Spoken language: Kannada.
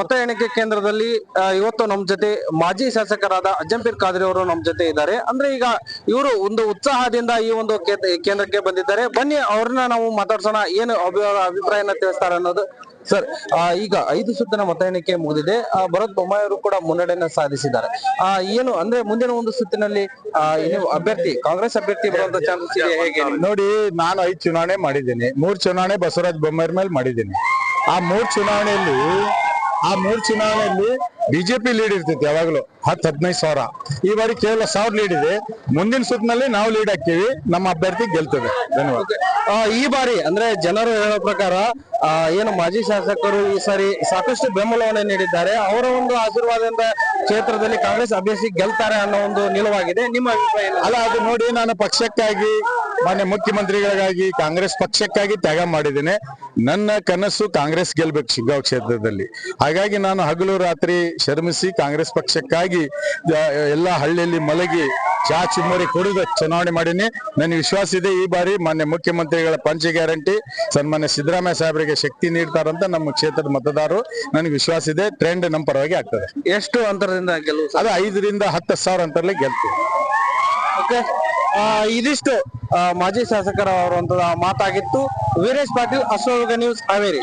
ಮತ ಎಣಿಕೆ ಕೇಂದ್ರದಲ್ಲಿ ಇವತ್ತು ನಮ್ಮ ಜೊತೆ ಮಾಜಿ ಶಾಸಕರಾದ ಅಜ್ಜಂಪೀರ್ ಖಾದ್ರಿ ಅವರು ನಮ್ಮ ಜೊತೆ ಇದ್ದಾರೆ. ಅಂದ್ರೆ ಈಗ ಇವರು ಒಂದು ಉತ್ಸಾಹದಿಂದ ಈ ಒಂದು ಕೇಂದ್ರಕ್ಕೆ ಬಂದಿದ್ದಾರೆ. ಬನ್ನಿ ಅವ್ರನ್ನ ನಾವು ಮಾತಾಡ್ಸೋಣ, ಏನು ಅಭಿಪ್ರಾಯನ ತಿಳಿಸ್ತಾರೆ ಅನ್ನೋದು. ಸರ್, ಈಗ 5 ಸುತ್ತಿನ ಮತ ಎಣಿಕೆ ಮುಗಿದಿದೆ. ಭರತ್ ಬೊಮ್ಮಾಯಿ ಅವರು ಕೂಡ ಮುನ್ನಡೆಯನ್ನ ಸಾಧಿಸಿದ್ದಾರೆ. ಏನು ಅಂದ್ರೆ ಮುಂದಿನ ಒಂದು ಸುತ್ತಿನಲ್ಲಿ ನೀವು ಅಭ್ಯರ್ಥಿ ಕಾಂಗ್ರೆಸ್ ಅಭ್ಯರ್ಥಿ ಬರುವಂತ ಚಾನ್ಸಸ್ ಇದೆ ಹೇಗೆ? ನೋಡಿ, ನಾನು 5 ಚುನಾವಣೆ ಮಾಡಿದ್ದೀನಿ. 3 ಚುನಾವಣೆ ಬಸವರಾಜ ಬೊಮ್ಮಾಯಿ ಮೇಲೆ ಮಾಡಿದ್ದೀನಿ. ಆ 3 ಚುನಾವಣೆಯಲ್ಲಿ ಬಿಜೆಪಿ ಲೀಡ್ ಇರ್ತೈತಿ ಯಾವಾಗ್ಲೂ 10-15 ಸಾವಿರ. ಈ ಬಾರಿ ಕೇವಲ 1000 ಲೀಡ್ ಇದೆ. ಮುಂದಿನ ಸುತ್ತಿನಲ್ಲಿ ನಾವು ಲೀಡ್ ಹಾಕ್ತೀವಿ, ನಮ್ಮ ಅಭ್ಯರ್ಥಿ ಗೆಲ್ತದೆ. ಧನ್ಯವಾದ. ಈ ಬಾರಿ ಅಂದ್ರೆ ಜನರು ಹೇಳೋ ಪ್ರಕಾರ ಏನು ಮಾಜಿ ಶಾಸಕರು ಈ ಸಾರಿ ಸಾಕಷ್ಟು ಬೆಂಬಲವನ್ನು ನೀಡಿದ್ದಾರೆ. ಅವರ ಒಂದು ಆಶೀರ್ವಾದದಿಂದ ಕ್ಷೇತ್ರದಲ್ಲಿ ಕಾಂಗ್ರೆಸ್ ಅಭ್ಯರ್ಥಿ ಗೆಲ್ತಾರೆ ಅನ್ನೋ ಒಂದು ನಿಲುವಾಗಿದೆ. ನಿಮ್ಮ ಅಭಿಪ್ರಾಯ? ಅಲ್ಲ, ಅದು ನೋಡಿ, ನಾನು ಪಕ್ಷಕ್ಕಾಗಿ ಮಾನ್ಯ ಮುಖ್ಯಮಂತ್ರಿಗಳಿಗಾಗಿ ಕಾಂಗ್ರೆಸ್ ಪಕ್ಷಕ್ಕಾಗಿ ತ್ಯಾಗ ಮಾಡಿದ್ದೇನೆ. ನನ್ನ ಕನಸು ಕಾಂಗ್ರೆಸ್ ಗೆಲ್ಬೇಕು ಶಿಗ್ಗಾಂವ್ ಕ್ಷೇತ್ರದಲ್ಲಿ. ಹಾಗಾಗಿ ನಾನು ಹಗಲು ರಾತ್ರಿ ಶ್ರಮಿಸಿ ಕಾಂಗ್ರೆಸ್ ಪಕ್ಷಕ್ಕಾಗಿ ಎಲ್ಲ ಹಳ್ಳಿಯಲ್ಲಿ ಮಲಗಿ ಚಾ ಚುಮ್ಮರಿ ಕುಡಿದು ಚುನಾವಣೆ ಮಾಡೀನಿ. ನನಗೆ ವಿಶ್ವಾಸ ಇದೆ ಈ ಬಾರಿ ಮಾನ್ಯ ಮುಖ್ಯಮಂತ್ರಿಗಳ ಪಂಚ ಗ್ಯಾರಂಟಿ ಸನ್ಮಾನ್ಯ ಸಿದ್ದರಾಮಯ್ಯ ಸಾಹೇಬರಿಗೆ ಶಕ್ತಿ ನೀಡ್ತಾರಂತ ನಮ್ಮ ಕ್ಷೇತ್ರದ ಮತದಾರರು. ನನಗೆ ವಿಶ್ವಾಸ ಇದೆ, ಟ್ರೆಂಡ್ ನಮ್ಮ ಪರವಾಗಿ ಆಗ್ತದೆ. ಎಷ್ಟು ಅಂತರದಿಂದ ಗೆಲುವು? ಅದು 5ರಿಂದ 10 ಸಾವಿರ ಅಂತರಲ್ಲೇ ಗೆಲ್ತೀವಿ. ಓಕೆ, ಇದಿಷ್ಟು ಮಾಜಿ ಶಾಸಕರ ಅವರಂತ ಮಾತಾಗಿತ್ತು. ವೀರೇಶ್ ಪಾಟೀಲ್, ಅಶೋಕ ನ್ಯೂಸ್, ಹಾವೇರಿ.